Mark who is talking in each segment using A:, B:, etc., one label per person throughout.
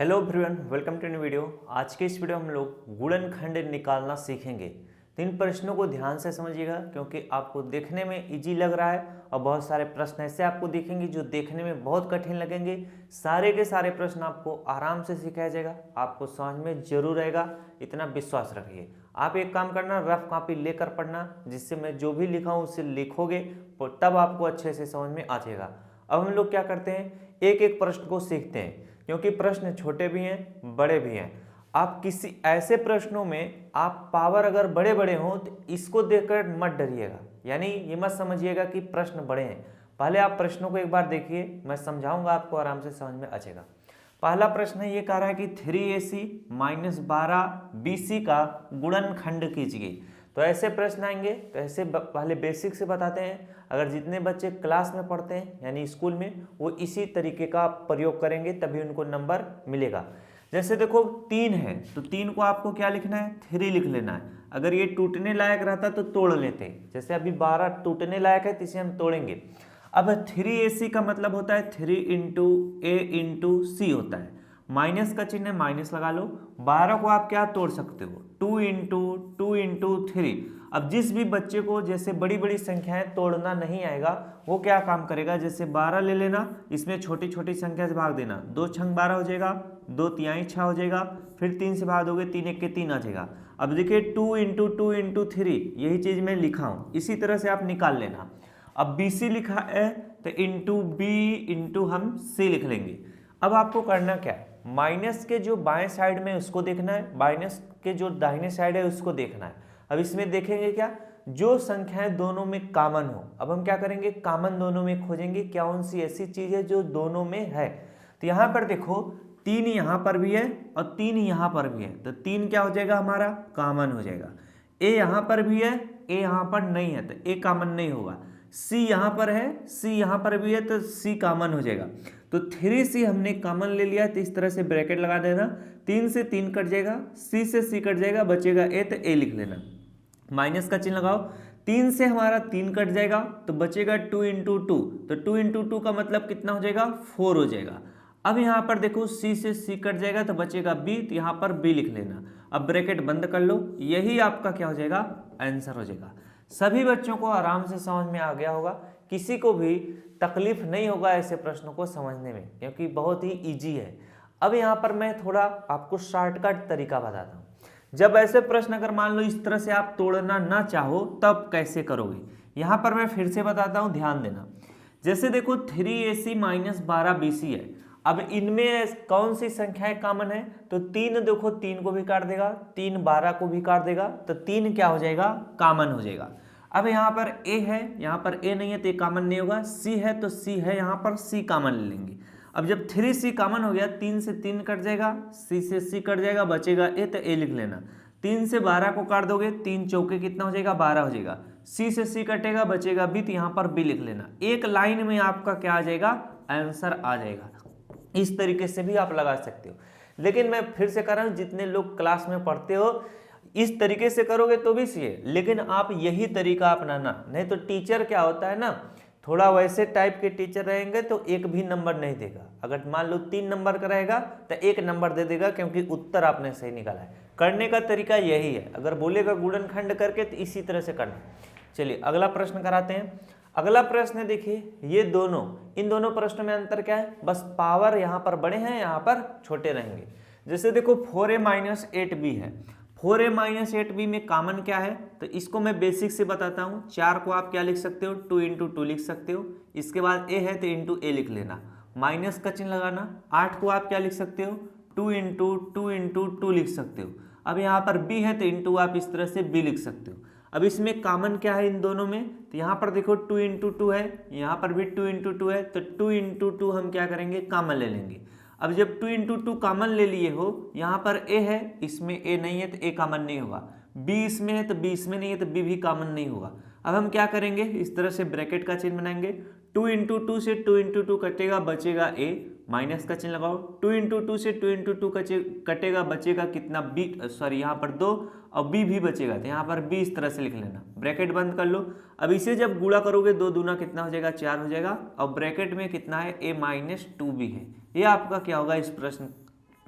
A: Hello everyone, welcome to new video. आज के इस वीडियो में हम लोग गुणनखंड निकालना सीखेंगे। तो इन प्रश्नों को ध्यान से समझिएगा क्योंकि आपको देखने में इजी लग रहा है और बहुत सारे प्रश्न ऐसे आपको दिखेंगे जो देखने में बहुत कठिन लगेंगे। सारे के सारे प्रश्न आपको आराम से सिखाया जाएगा, आपको समझ में जरूर आएगा, इतना विश्वास रखिए। आप एक काम करना, रफ कॉपी लेकर पढ़ना, जिससे मैं जो भी लिखा हूँ उससे लिखोगे तब आपको अच्छे से समझ में आ जाएगा। अब हम लोग क्या करते हैं, एक एक प्रश्न को सीखते हैं क्योंकि प्रश्न छोटे भी हैं बड़े भी हैं। आप किसी ऐसे प्रश्नों में आप पावर अगर बड़े बड़े हों तो इसको देखकर मत डरिएगा, यानी ये मत समझिएगा कि प्रश्न बड़े हैं। पहले आप प्रश्नों को एक बार देखिए, मैं समझाऊंगा, आपको आराम से समझ में आ जाएगा। पहला प्रश्न ये कह रहा है कि 3AC - 12BC का गुणनखंड कीजिए। तो ऐसे प्रश्न आएंगे, तो ऐसे पहले बेसिक से बताते हैं। अगर जितने बच्चे क्लास में पढ़ते हैं यानी स्कूल में, वो इसी तरीके का प्रयोग करेंगे तभी उनको नंबर मिलेगा। जैसे देखो 3 है तो 3 को आपको क्या लिखना है, 3 लिख लेना है। अगर ये टूटने लायक रहता तो तोड़ लेते, जैसे अभी 12 टूटने लायक है तो इसे हम तोड़ेंगे। अब 3AC का मतलब होता है 3 × A × C होता है। माइनस का चिन्ह है, माइनस लगा लो। 12 को आप क्या तोड़ सकते हो, 2 × 3। अब जिस भी बच्चे को जैसे बड़ी बड़ी संख्याएं तोड़ना नहीं आएगा वो क्या काम करेगा, जैसे 12 ले लेना, इसमें छोटी छोटी संख्या से भाग देना, 2 × 6 12 हो जाएगा, 2 × 3 6 हो जाएगा, फिर 3 से भाग दोगे 3 × 1 = 3 आ जाएगा। अब देखिए 2 × 2 × 3, यही चीज मैं लिखा हूँ, इसी तरह से आप निकाल लेना। अब BC लिखा है तो इंटू B × हम C लिख लेंगे। अब आपको करना क्या है, माइनस के जो बाएं साइड में उसको देखना है, माइनस के जो दाहिने साइड है उसको देखना है। अब इसमें देखेंगे क्या, जो संख्याएं दोनों में कॉमन हो। अब हम क्या करेंगे, कॉमन दोनों में खोजेंगे, क्या कौन सी ऐसी चीज है जो दोनों में है। तो यहाँ पर देखो 3 यहाँ पर भी है और 3 यहाँ पर भी है, तो 3 क्या हो जाएगा, हमारा कॉमन हो जाएगा। A यहाँ पर भी है, A यहाँ पर नहीं है तो A कॉमन नहीं होगा। C यहाँ पर है, C यहाँ पर भी है तो C कॉमन हो जाएगा। तो 3C हमने कॉमन ले लिया, तो इस तरह से ब्रैकेट लगा देना, 3 से 3 कट जाएगा, C से C कट जाएगा, बचेगा A, तो A लिख लेना। माइनस का चिन्ह लगाओ, 3 से हमारा 3 कट जाएगा तो बचेगा 2 × 2, तो 2 × 2 का मतलब कितना हो जाएगा, 4 हो जाएगा। अब यहाँ पर देखो C से C कट जाएगा तो बचेगा B, तो यहाँ पर B लिख लेना। अब ब्रैकेट बंद कर लो, यही आपका क्या हो जाएगा, आंसर हो जाएगा। सभी बच्चों को आराम से समझ में आ गया होगा, किसी को भी तकलीफ नहीं होगा ऐसे प्रश्नों को समझने में क्योंकि बहुत ही इजी है। अब यहाँ पर मैं थोड़ा आपको शॉर्टकट तरीका बताता हूँ। जब ऐसे प्रश्न अगर मान लो इस तरह से आप तोड़ना ना चाहो तब कैसे करोगे, यहाँ पर मैं फिर से बताता हूँ, ध्यान देना। जैसे देखो 3AC - 12BC है, अब इनमें कौन सी संख्याएं कॉमन है, तो 3 देखो 3 को भी काट देगा, 3 12 को भी काट देगा, तो 3 क्या हो जाएगा, कॉमन हो जाएगा। अब यहाँ पर A है, यहाँ पर A नहीं है तो ये कॉमन नहीं होगा। C है तो C है, यहाँ पर C कॉमन ले लेंगे। अब जब 3C कॉमन हो गया, 3 से 3 कट जाएगा, C से C कट जाएगा, बचेगा A, तो A लिख लेना। 3 से 12 को काट दोगे, 3 चौके कितना हो जाएगा, 12 हो जाएगा। C से C कटेगा, बचेगा B, तो यहाँ पर B लिख लेना। एक लाइन में आपका क्या आ जाएगा, आंसर आ जाएगा। इस तरीके से भी आप लगा सकते हो, लेकिन मैं फिर से कह रहा हूँ, जितने लोग क्लास में पढ़ते हो इस तरीके से करोगे तो भी सही है, लेकिन आप यही तरीका अपनाना। नहीं तो टीचर क्या होता है ना, थोड़ा वैसे टाइप के टीचर रहेंगे तो एक भी नंबर नहीं देगा। अगर मान लो 3 नंबर का रहेगा तो 1 नंबर दे देगा क्योंकि उत्तर आपने सही निकाला है। करने का तरीका यही है, अगर बोलेगा गुणनखंड करके तो इसी तरह से करना। चलिए अगला प्रश्न कराते हैं। अगला प्रश्न देखिए, ये दोनों, इन दोनों प्रश्नों में अंतर क्या है, बस पावर यहाँ पर बड़े हैं, यहाँ पर छोटे रहेंगे। जैसे देखो 4A - 8B है, 4A - 8B में कॉमन क्या है, तो इसको मैं बेसिक से बताता हूँ। 4 को आप क्या लिख सकते हो, 2 × 2 लिख सकते हो, इसके बाद A है तो इंटू A लिख लेना, माइनस का चिन्ह लगाना। 8 को आप क्या लिख सकते हो, 2 × 2 × 2 लिख सकते हो। अब यहाँ पर B है तो इंटू आप इस तरह से B लिख सकते हो। अब इसमें कॉमन क्या है इन दोनों में, तो यहाँ पर देखो 2 × 2 है, यहाँ पर भी 2 × 2 है, तो 2 × 2 हम क्या करेंगे, कॉमन ले लेंगे। अब जब 2 × 2 कॉमन ले लिए हो, यहाँ पर A है, इसमें A नहीं है तो A कॉमन नहीं होगा, B इसमें है तो B इसमें नहीं है तो B भी कॉमन नहीं होगा। अब हम क्या करेंगे, इस तरह से ब्रैकेट का चिन्ह बनाएंगे, 2 × 2 से 2 × 2 कटेगा, बचेगा A, माइनस का चिन्ह लगाओ, 2 × 2 से 2 × 2 कटेगा, बचेगा कितना B, सॉरी यहाँ पर 2 और B भी बचेगा, तो यहाँ पर B इस तरह से लिख लेना, ब्रैकेट बंद कर लो। अब इसे जब गुणा करोगे 2 दूना कितना हो जाएगा, 4 हो जाएगा, और ब्रैकेट में कितना है, A - 2B है। ये आपका क्या होगा इस प्रश्न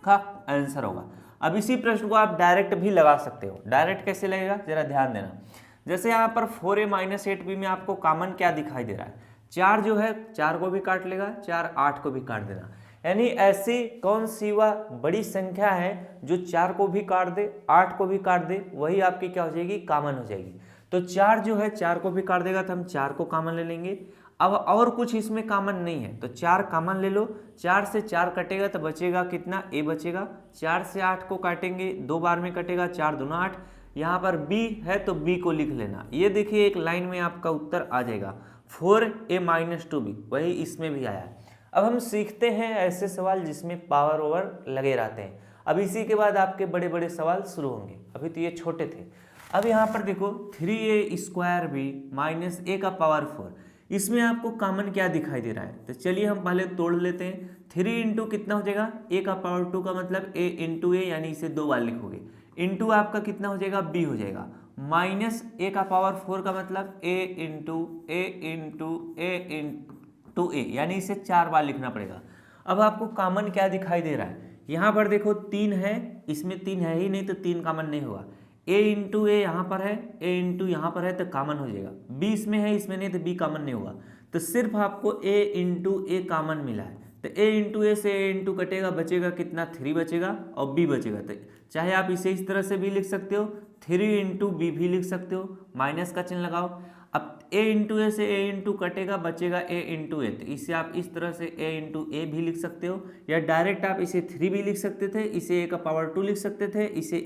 A: का आंसर होगा। अब इसी प्रश्न को आप डायरेक्ट भी लगा सकते हो। डायरेक्ट कैसे लगेगा जरा ध्यान देना। जैसे यहाँ पर 4a - 8b में आपको कॉमन क्या दिखाई दे रहा है, 4 जो है 4 को भी काट लेगा, 4 8 को भी काट देना, यानी ऐसी कौन सी वह बड़ी संख्या है जो 4 को भी काट दे 8 को भी काट दे, वही आपकी क्या हो जाएगी, कॉमन हो जाएगी। तो 4 जो है 4 को भी काट देगा तो हम 4 को कॉमन ले लेंगे। अब और कुछ इसमें कॉमन नहीं है तो 4 कॉमन ले लो, 4 से 4 कटेगा तो बचेगा कितना, a बचेगा। 4 से 8 को काटेंगे, 2 बार में कटेगा, 4 दूना 8। यहाँ पर b है तो b को लिख लेना। ये देखिए एक लाइन में आपका उत्तर आ जाएगा 4a - 2b, वही इसमें भी आया है। अब हम सीखते हैं ऐसे सवाल जिसमें पावर ओवर लगे रहते हैं। अब इसी के बाद आपके बड़े बड़े सवाल शुरू होंगे, अभी तो ये छोटे थे। अब यहाँ पर देखो 3a² - a का पावर 4, इसमें आपको कॉमन क्या दिखाई दे रहा है, तो चलिए हम पहले तोड़ लेते हैं। 3 इंटू कितना हो जाएगा, a का पावर 2 का मतलब a इंटू ए, यानी इसे 2 बार लिखोगे, इंटू आपका कितना हो जाएगा, b हो जाएगा, माइनस a का पावर 4 का मतलब a into a into a into a, यानी इसे 4 बार लिखना पड़ेगा। अब आपको कॉमन क्या दिखाई दे रहा है, यहाँ पर देखो 3 है, इसमें 3 है ही नहीं तो 3 कॉमन नहीं होगा। a इंटू ए यहाँ पर है, a इंटू यहाँ पर है तो कॉमन हो जाएगा। b इसमें है, इसमें नहीं तो b कॉमन नहीं होगा। तो सिर्फ आपको a इंटू ए कॉमन मिला है, तो a इंटू ए से a इंटू कटेगा, बचेगा कितना, 3 बचेगा और b बचेगा। तो चाहे आप इसे इस तरह से भी लिख सकते हो, 3 इंटू बी भी लिख सकते हो, माइनस का चिन्ह लगाओ। अब a इंटू ए से a इंटू कटेगा, बचेगा a इंटू ए, तो इसे आप इस तरह से a इंटू ए भी लिख सकते हो, या डायरेक्ट आप इसे 3 भी लिख सकते थे, इसे a का पावर 2 लिख सकते थे, इसे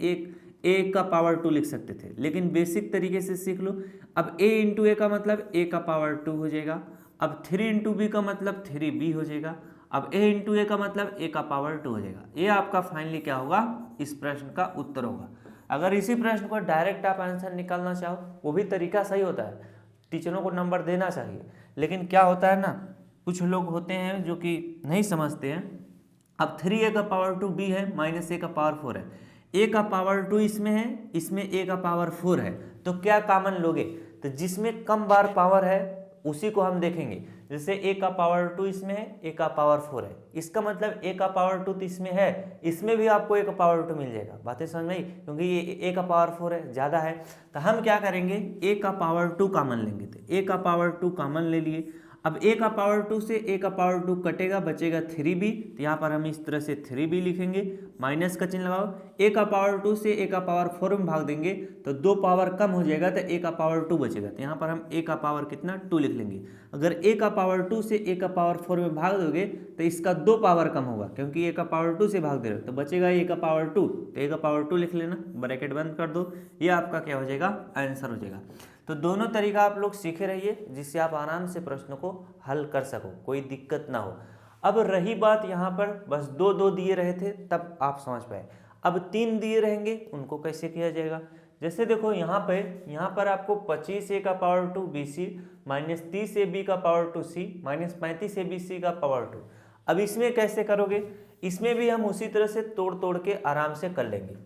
A: a का पावर 2 लिख सकते थे, लेकिन बेसिक तरीके से सीख लो। अब a इंटू ए का मतलब a का पावर 2 हो जाएगा। अब 3 इंटू बी का मतलब 3b हो जाएगा। अब a इंटू ए का मतलब a का पावर 2 हो जाएगा। ये आपका फाइनली क्या होगा, इस प्रश्न का उत्तर होगा। अगर इसी प्रश्न को डायरेक्ट आप आंसर निकालना चाहो, वो भी तरीका सही होता है, टीचरों को नंबर देना चाहिए, लेकिन क्या होता है ना, कुछ लोग होते हैं जो कि नहीं समझते हैं। अब 3a का पावर 2 b है, माइनस a का पावर 4 है, a का पावर 2 इसमें है, इसमें a का पावर 4 है, तो क्या कॉमन लोगे, तो जिसमें कम बार पावर है उसी को हम देखेंगे। जैसे a का पावर 2 इसमें है, a का पावर 4 है, इसका मतलब a का पावर 2 तो इसमें है, इसमें भी आपको a का पावर 2 मिल जाएगा। बातें समझ में आई, क्योंकि ये a का पावर 4 है, ज़्यादा है, तो हम क्या करेंगे, a का पावर 2 कॉमन लेंगे, तो a का पावर 2 कॉमन ले लिए। अब a का पावर 2 से a का पावर 2 कटेगा, बचेगा 3b, तो यहाँ पर हम इस तरह से 3b लिखेंगे, माइनस का चिन्ह लगाओ। a का पावर 2 से a का पावर 4 में भाग देंगे तो 2 पावर कम हो जाएगा, तो a का पावर 2 बचेगा, तो यहाँ पर हम a का पावर कितना, 2 लिख लेंगे। अगर a का पावर 2 से a का पावर 4 में भाग दोगे तो इसका 2 पावर कम होगा, क्योंकि a का पावर 2 से भाग दे रहे हो, तो बचेगा a का पावर 2, तो a का पावर 2 लिख लेना, ब्रैकेट बंद कर दो, ये आपका क्या हो जाएगा, आंसर हो जाएगा। तो दोनों तरीका आप लोग सीखे रहिए, जिससे आप आराम से प्रश्नों को हल कर सको, कोई दिक्कत ना हो। अब रही बात यहाँ पर बस 2 दिए रहे थे तब आप समझ पाए, अब 3 दिए रहेंगे, उनको कैसे किया जाएगा। जैसे देखो यहाँ पर आपको 25a का पावर 2 bc माइनस 30ab का पावर 2 c माइनस 35abc का पावर 2। अब इसमें कैसे करोगे, इसमें भी हम उसी तरह से तोड़ के आराम से कर लेंगे।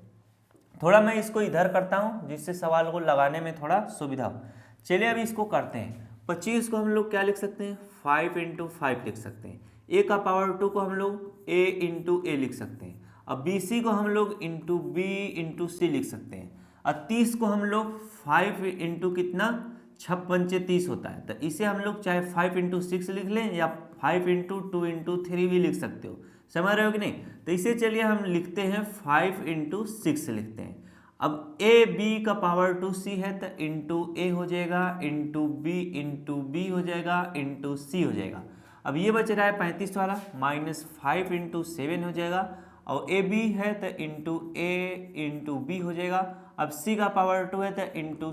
A: थोड़ा मैं इसको इधर करता हूँ जिससे सवाल को लगाने में थोड़ा सुविधा हो। चलिए अब इसको करते हैं। 25 को हम लोग क्या लिख सकते हैं, 5 इंटू 5 लिख सकते हैं। a का पावर 2 को हम लोग a इंटू ए लिख सकते हैं। अब bc को हम लोग इंटू b इंटू सी लिख सकते हैं। अब 30 को हम लोग 5 इंटू कितना, 6 पंचे 30 होता है, तो इसे हम लोग चाहे 5 इंटू 6 लिख लें या 5 इंटू 2 इंटू 3 भी लिख सकते हो, समझ रहे हो कि नहीं। तो इसे चलिए हम लिखते हैं 5 इंटू 6 लिखते हैं। अब a b का पावर 2 c है तो इंटू ए हो जाएगा, इंटू बी हो जाएगा, इंटू सी हो जाएगा। अब ये बच रहा है 35 वाला, माइनस 5 इंटू 7 हो जाएगा, और ए बी है तो इंटू ए इंटू बी हो जाएगा। अब c का पावर 2 है तो इंटू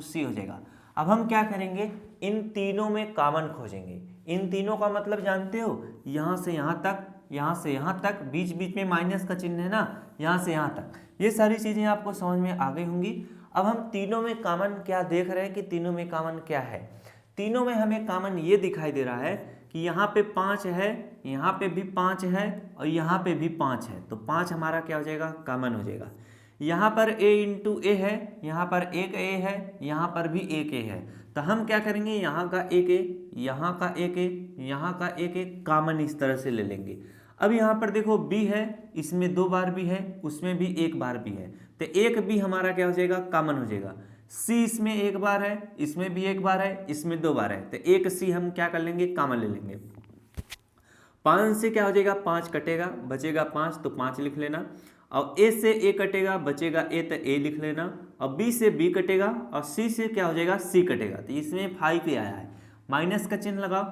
A: सी हो जाएगा। अब हम क्या करेंगे, इन तीनों में कॉमन खोजेंगे। इन तीनों का मतलब जानते हो, यहाँ से यहाँ तक, यहाँ से यहाँ तक, बीच बीच में माइनस का चिन्ह है ना, यहाँ से यहाँ तक, ये सारी चीज़ें आपको समझ में आ गई होंगी। अब हम तीनों में कॉमन क्या देख रहे हैं कि तीनों में कॉमन क्या है। तीनों में हमें कॉमन ये दिखाई दे रहा है कि यहाँ पे 5 है, यहाँ पे भी 5 है और यहाँ पे भी 5 है, तो 5 हमारा क्या हो जाएगा, कॉमन हो जाएगा। यहाँ पर a इंटू ए है, यहाँ पर एक a है, यहाँ पर भी एक a है, तो हम क्या करेंगे, यहाँ का एक a, यहाँ का एक a, यहाँ का एक a कॉमन इस तरह से ले लेंगे। अब यहाँ पर देखो b है, इसमें 2 बार भी है, उसमें भी 1 बार भी है, तो एक b हमारा क्या हो जाएगा, कॉमन हो जाएगा। c इसमें 1 बार है, इसमें भी 1 बार है, इसमें 2 बार है, तो एक c हम क्या कर लेंगे, कॉमन ले लेंगे। 5 से क्या हो जाएगा, 5 कटेगा, बचेगा 5, तो 5 लिख लेना। और a से a कटेगा, बचेगा a, तो a लिख लेना। और b से b कटेगा, और c से क्या हो जाएगा, c कटेगा, तो इसमें 5 ही आया है, माइनस का चिन्ह लगाओ।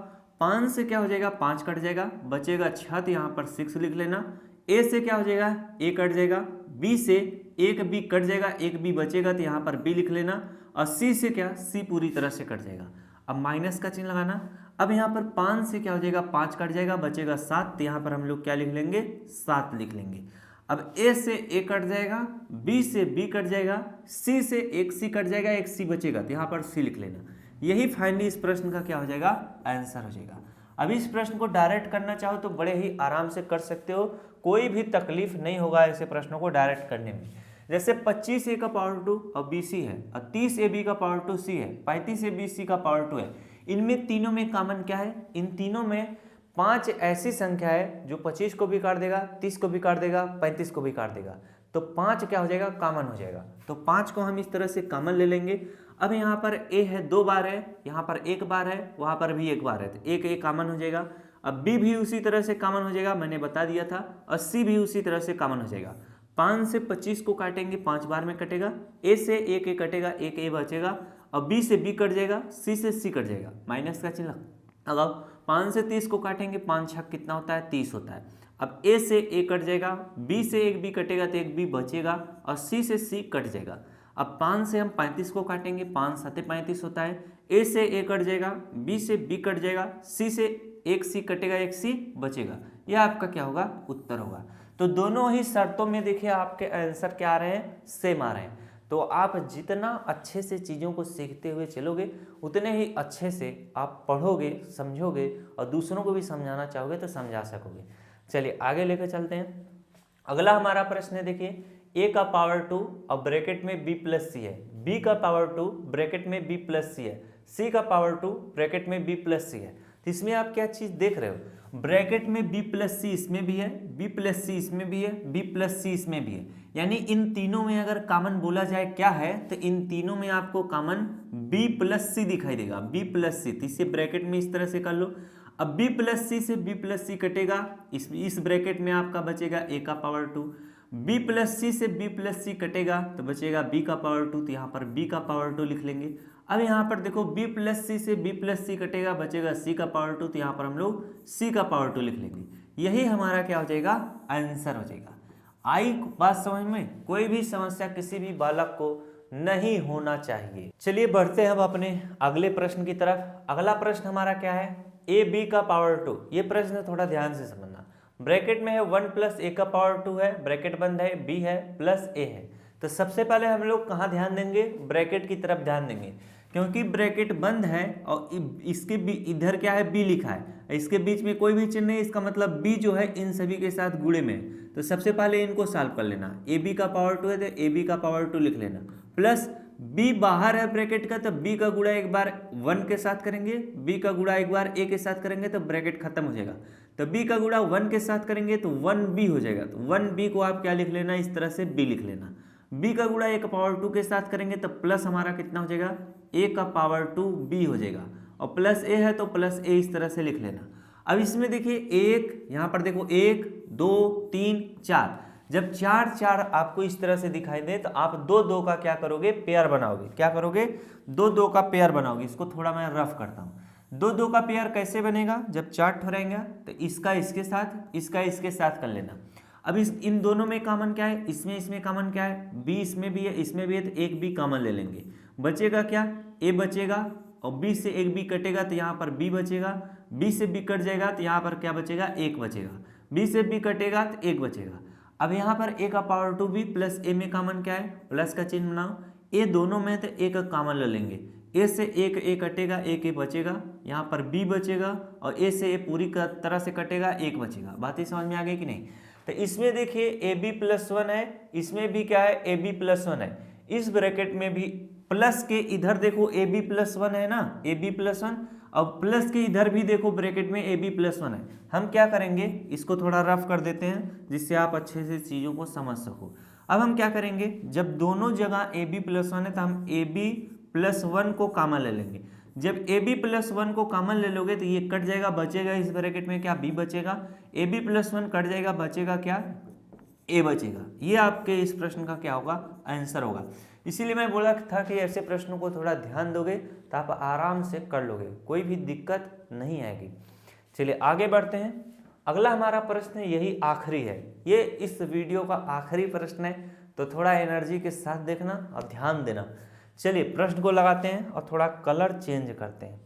A: 5 से क्या हो जाएगा, 5 कट जाएगा, बचेगा 6, तो यहाँ पर 6 लिख लेना। a से क्या हो जाएगा, a कट जाएगा, b से एक b कट जाएगा, एक b बचेगा, तो यहाँ पर b लिख लेना। और c से क्या, c पूरी तरह से कट जाएगा। अब माइनस का चिन्ह लगाना। अब यहाँ पर 5 से क्या हो जाएगा, 5 कट जाएगा, बचेगा 7, तो यहाँ पर हम लोग क्या लिख लेंगे, 7 लिख लेंगे। अब a से a कट जाएगा, b से b कट जाएगा, c से एक c कट जाएगा, एक c बचेगा, तो यहाँ पर c लिख लेना। यही फाइनली इस प्रश्न का क्या हो जाएगा, आंसर हो जाएगा। अब इस प्रश्न को डायरेक्ट करना चाहो तो बड़े ही आराम से कर सकते हो, कोई भी तकलीफ नहीं होगा ऐसे प्रश्नों को डायरेक्ट करने में। जैसे 25a का पावर 2 और bc है, और 30ab का पावर 2 c है, 35abc का पावर 2 है, इनमें तीनों में कॉमन क्या है, इन तीनों में 5 ऐसी संख्या है जो 25 को भी काट देगा, 30 को भी काट देगा, 35 को भी काट देगा, तो 5 क्या हो जाएगा, कॉमन हो जाएगा। तो 5 को हम इस तरह से कॉमन ले लेंगे। अब यहाँ पर a है, 2 बार है, यहाँ पर 1 बार है, वहाँ पर भी 1 बार है, तो एक a कॉमन हो जाएगा। अब b भी उसी तरह से कॉमन हो जाएगा, मैंने बता दिया था, और c भी उसी तरह से कॉमन हो जाएगा। 5 से 25 को काटेंगे, 5 बार में कटेगा, a से एक a कटेगा, एक a बचेगा, और b से b कट जाएगा, c से c कट जाएगा, माइनस का चिन्ह लगाओ। 5 से 30 को काटेंगे, 5 छक कितना होता है, 30 होता है। अब a से a कट जाएगा, b से एक b कटेगा, तो एक b बचेगा, और c से c कट जाएगा। अब 5 से हम 35 को काटेंगे, 5 7 35 होता है, a से a कट जाएगा, b से b कट जाएगा, c से एक c कटेगा, एक c बचेगा। यह आपका क्या होगा, उत्तर होगा। तो दोनों ही शर्तों में देखिए आपके आंसर क्या आ रहे हैं, सेम आ रहे हैं। तो आप जितना अच्छे से चीज़ों को सीखते हुए चलोगे, उतने ही अच्छे से आप पढ़ोगे, समझोगे, और दूसरों को भी समझाना चाहोगे तो समझा सकोगे। चलिए आगे लेकर चलते हैं। अगला हमारा प्रश्न है, देखिए a का पावर 2 और ब्रैकेट में b प्लस सी है, b का पावर 2 ब्रैकेट में b प्लस सी है, c का पावर 2 ब्रैकेट में b प्लस सी है। तो इसमें आप क्या चीज़ देख रहे हो, ब्रैकेट में b प्लस सी इसमें भी है, b प्लस सी इसमें भी है, b प्लस सी इसमें भी है, यानी इन तीनों में अगर कॉमन बोला जाए क्या है, तो इन तीनों में आपको कॉमन b प्लस सी दिखाई देगा, b प्लस सी। तो इसे ब्रैकेट में इस तरह से कर लो। अब b प्लस सी से b प्लस सी कटेगा, इस ब्रैकेट में आपका बचेगा a का पावर 2, b प्लस सी से b प्लस सी कटेगा तो बचेगा b का पावर 2, तो यहाँ पर b का पावर 2 लिख लेंगे। अब यहाँ पर देखो b प्लस सी से b प्लस सी कटेगा, बचेगा c का पावर 2, तो यहाँ पर हम लोग c का पावर 2 लिख लेंगे। यही हमारा क्या हो जाएगा, आंसर हो जाएगा। आई बात समझ में, कोई भी समस्या किसी भी बालक को नहीं होना चाहिए। चलिए बढ़ते हैं अब अपने अगले प्रश्न की तरफ। अगला प्रश्न हमारा क्या है, ए बी का पावर 2। ये प्रश्न थोड़ा ध्यान से समझना। ब्रैकेट में है 1 प्लस ए का पावर 2 है, ब्रैकेट बंद है, बी है प्लस ए है। तो सबसे पहले हम लोग कहाँ ध्यान देंगे, ब्रैकेट की तरफ ध्यान देंगे, क्योंकि ब्रैकेट बंद है और इसके इधर क्या है, बी लिखा है, इसके बीच में कोई भी चिन्ह नहीं, इसका मतलब बी जो है इन सभी के साथ गुणे में। तो सबसे पहले इनको सॉल्व कर लेना। ए बी का पावर 2 है तो ए बी का पावर 2 लिख लेना, प्लस बी बाहर है ब्रैकेट का, तो बी का गुणा एक बार 1 के साथ करेंगे, बी का गुणा एक बार ए के साथ करेंगे तो ब्रैकेट खत्म हो जाएगा। तो बी का गुणा 1 के साथ करेंगे तो 1b हो जाएगा, तो 1b को आप क्या लिख लेना, इस तरह से b लिख लेना। b का गुणा ए का पावर 2 के साथ करेंगे तो प्लस हमारा कितना हो जाएगा, a का पावर 2 b हो जाएगा, और प्लस a है तो प्लस a इस तरह से लिख लेना। अब इसमें देखिए एक, यहाँ पर देखो 1 2 3 4, जब 4 4 आपको इस तरह से दिखाई दे तो आप 2 2 का क्या करोगे, पेयर बनाओगे। क्या करोगे, 2 2 का पेयर बनाओगे। इसको थोड़ा मैं रफ करता हूँ। 2 2 का पेयर कैसे बनेगा, जब 4 ठहरेंगे तो इसका इसके साथ, इसका इसके साथ कर लेना। अब इन दोनों में कॉमन क्या है, इसमें कॉमन क्या है, बी इसमें भी है, इसमें भी है, तो एक बी कॉमन ले लेंगे। बचेगा क्या, ए बचेगा, और बी से एक बी कटेगा तो यहाँ पर बी बचेगा, बी से बी कट जाएगा तो यहाँ पर क्या बचेगा, एक बचेगा, बी से बी कटेगा तो एक बचेगा। अब यहाँ पर ए का पावर 2 बी प्लस ए में कॉमन क्या है, प्लस का चिन्ह बनाओ। ए दोनों में तो एक कॉमन ले लेंगे, ए से एक ए कटेगा, एक ए बचेगा, यहाँ पर बी बचेगा, और ए से ए पूरी तरह से कटेगा, एक बचेगा। बात ही समझ में आ गई कि नहीं। तो इसमें देखिए ए बी प्लस 1 है, इसमें भी क्या है, ए बी प्लस 1 है, इस ब्रैकेट में भी प्लस के इधर देखो ए बी प्लस 1 है ना, ए बी प्लस 1, अब प्लस के इधर भी देखो ब्रैकेट में AB+1 है। हम क्या करेंगे, इसको थोड़ा रफ कर देते हैं जिससे आप अच्छे से चीज़ों को समझ सको। अब हम क्या करेंगे, जब दोनों जगह AB+1 है तो हम AB+1 को कॉमन ले लेंगे। जब AB+1 को कॉमन ले लोगे तो ये कट जाएगा, बचेगा इस ब्रैकेट में क्या, B बचेगा। AB+1 कट जाएगा, बचेगा क्या, A बचेगा। ये आपके इस प्रश्न का क्या होगा, आंसर होगा। इसीलिए मैं बोला था कि ऐसे प्रश्नों को थोड़ा ध्यान दोगे तो आप आराम से कर लोगे, कोई भी दिक्कत नहीं आएगी। चलिए आगे बढ़ते हैं। अगला हमारा प्रश्न यही आखिरी है, ये इस वीडियो का आखिरी प्रश्न है, तो थोड़ा एनर्जी के साथ देखना और ध्यान देना। चलिए प्रश्न को लगाते हैं और थोड़ा कलर चेंज करते हैं।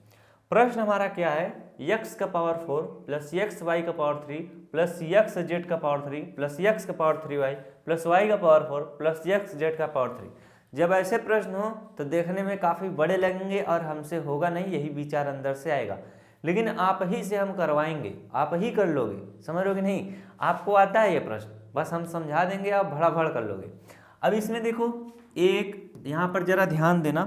A: प्रश्न हमारा क्या है, x का पावर 4 प्लस एक्स वाई का पावर 3 प्लस एक्स जेड का पावर 3 प्लस एक्स का पावर 3y प्लस वाई का पावर 4 प्लस एक्स जेड का पावर 3। जब ऐसे प्रश्न हो तो देखने में काफ़ी बड़े लगेंगे और हमसे होगा नहीं, यही विचार अंदर से आएगा, लेकिन आप ही से हम करवाएंगे, आप ही कर लोगे, समझ रहे हो कि नहीं। आपको आता है ये प्रश्न, बस हम समझा देंगे, आप भड़ाभड़ कर लोगे। अब इसमें देखो, एक यहाँ पर जरा ध्यान देना,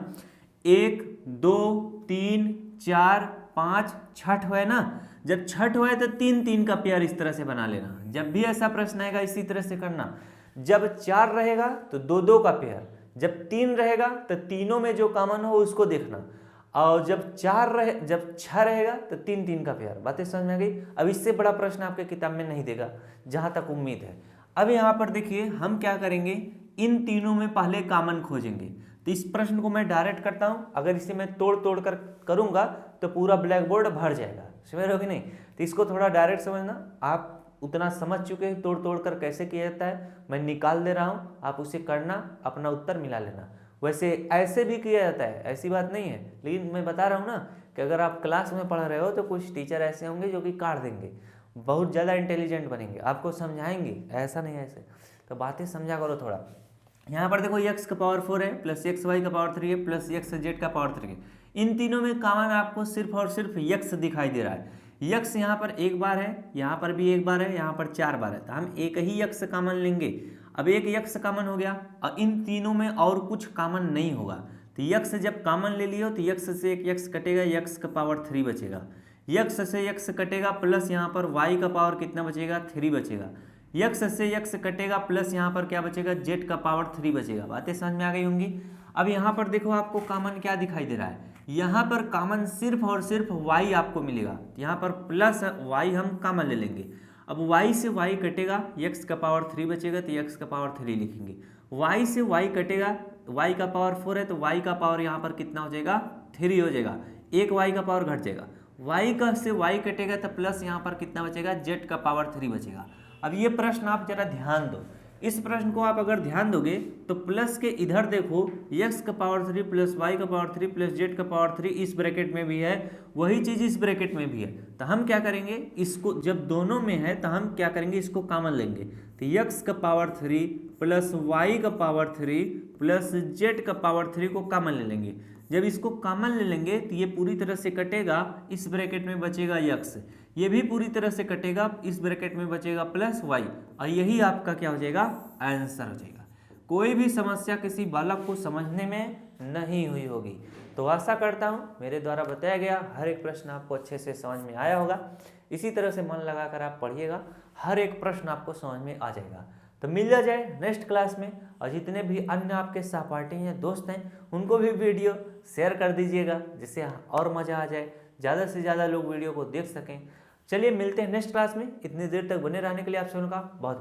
A: 1 2 3 4 5 छठ है ना। जब छठ है तो 3 3 का पेयर इस तरह से बना लेना। जब भी ऐसा प्रश्न आएगा इसी तरह से करना। जब 4 रहेगा तो 2 2 का पेयर, जब 3 रहेगा तो तीनों में जो कॉमन हो उसको देखना, और जब 6 रहेगा तो 3 3 का पेयर। बातें समझ में आ गई। अब इससे बड़ा प्रश्न आपके किताब में नहीं देगा जहां तक उम्मीद है। अब यहाँ पर देखिए हम क्या करेंगे, इन तीनों में पहले कॉमन खोजेंगे। तो इस प्रश्न को मैं डायरेक्ट करता हूं, अगर इसे मैं तोड़ तोड़ कर करूंगा तो पूरा ब्लैक बोर्ड भर जाएगा, समझ रहे हो कि नहीं। तो इसको थोड़ा डायरेक्ट समझना, आप उतना समझ चुके हैं तोड़ तोड़ कर कैसे किया जाता है, मैं निकाल दे रहा हूं, आप उसे करना, अपना उत्तर मिला लेना। वैसे ऐसे भी किया जाता है, ऐसी बात नहीं है, लेकिन मैं बता रहा हूँ ना कि अगर आप क्लास में पढ़ रहे हो तो कुछ टीचर ऐसे होंगे जो कि काट देंगे, बहुत ज़्यादा इंटेलिजेंट बनेंगे, आपको समझाएंगे, ऐसा नहीं ऐसे। तो बातें समझा करो थोड़ा। यहाँ पर देखो x का पावर 4 है प्लस एक्स वाई का पावर 3 है प्लस एक्स जेड का पावर 3 है। इन तीनों में कॉमन आपको सिर्फ और सिर्फ x दिखाई दे रहा है। x यहाँ पर एक बार है, यहाँ पर भी एक बार है, यहाँ पर 4 बार है, तो हम एक ही x कॉमन लेंगे। अब एक x कॉमन हो गया और इन तीनों में और कुछ कॉमन नहीं होगा। तो x जब कॉमन ले लियो तो x से एक x कटेगा, x का पावर 3 बचेगा, x से x कटेगा प्लस यहाँ पर y का पावर कितना बचेगा, 3 बचेगा, x से x कटेगा प्लस यहाँ पर क्या बचेगा, z का पावर 3 बचेगा। बातें समझ में आ गई होंगी। अब यहाँ पर देखो आपको कॉमन क्या दिखाई दे रहा है, यहाँ पर कॉमन सिर्फ और सिर्फ y आपको मिलेगा, यहाँ पर प्लस y हम कॉमन ले लेंगे। अब y से y कटेगा, x का पावर 3 बचेगा तो x का पावर 3 लिखेंगे, y से y कटेगा, y का पावर 4 है तो y का पावर यहाँ पर कितना हो जाएगा, 3 हो जाएगा, एक y का पावर घट जाएगा, y का से y कटेगा तो प्लस यहाँ पर कितना बचेगा, z का पावर 3 बचेगा। अब ये प्रश्न आप जरा ध्यान दो, इस प्रश्न को आप अगर ध्यान दोगे तो प्लस के इधर देखो x का पावर 3 प्लस y का पावर 3 प्लस z का पावर 3 इस ब्रैकेट में भी है, वही चीज इस ब्रैकेट में भी है। तो हम क्या करेंगे, इसको जब दोनों में है तो हम क्या करेंगे, इसको कॉमन लेंगे। तो x का पावर 3 प्लस y का पावर 3 प्लस z का पावर 3 को कॉमन ले लेंगे। जब इसको कॉमन ले लेंगे तो ये पूरी तरह से कटेगा, इस ब्रैकेट में बचेगा x, ये भी पूरी तरह से कटेगा, इस ब्रैकेट में बचेगा प्लस y, और यही आपका क्या हो जाएगा, आंसर हो जाएगा। कोई भी समस्या किसी बालक को समझने में नहीं हुई होगी। तो आशा करता हूँ मेरे द्वारा बताया गया हर एक प्रश्न आपको अच्छे से समझ में आया होगा। इसी तरह से मन लगाकर आप पढ़िएगा, हर एक प्रश्न आपको समझ में आ जाएगा। तो मिल जाए नेक्स्ट क्लास में, और जितने भी अन्य आपके सहपाठी हैं, दोस्त हैं, उनको भी वीडियो शेयर कर दीजिएगा जिससे और मज़ा आ जाए, ज़्यादा से ज़्यादा लोग वीडियो को देख सकें। चलिए मिलते हैं नेक्स्ट क्लास में। इतनी देर तक बने रहने के लिए आप सभी का बहुत बहुत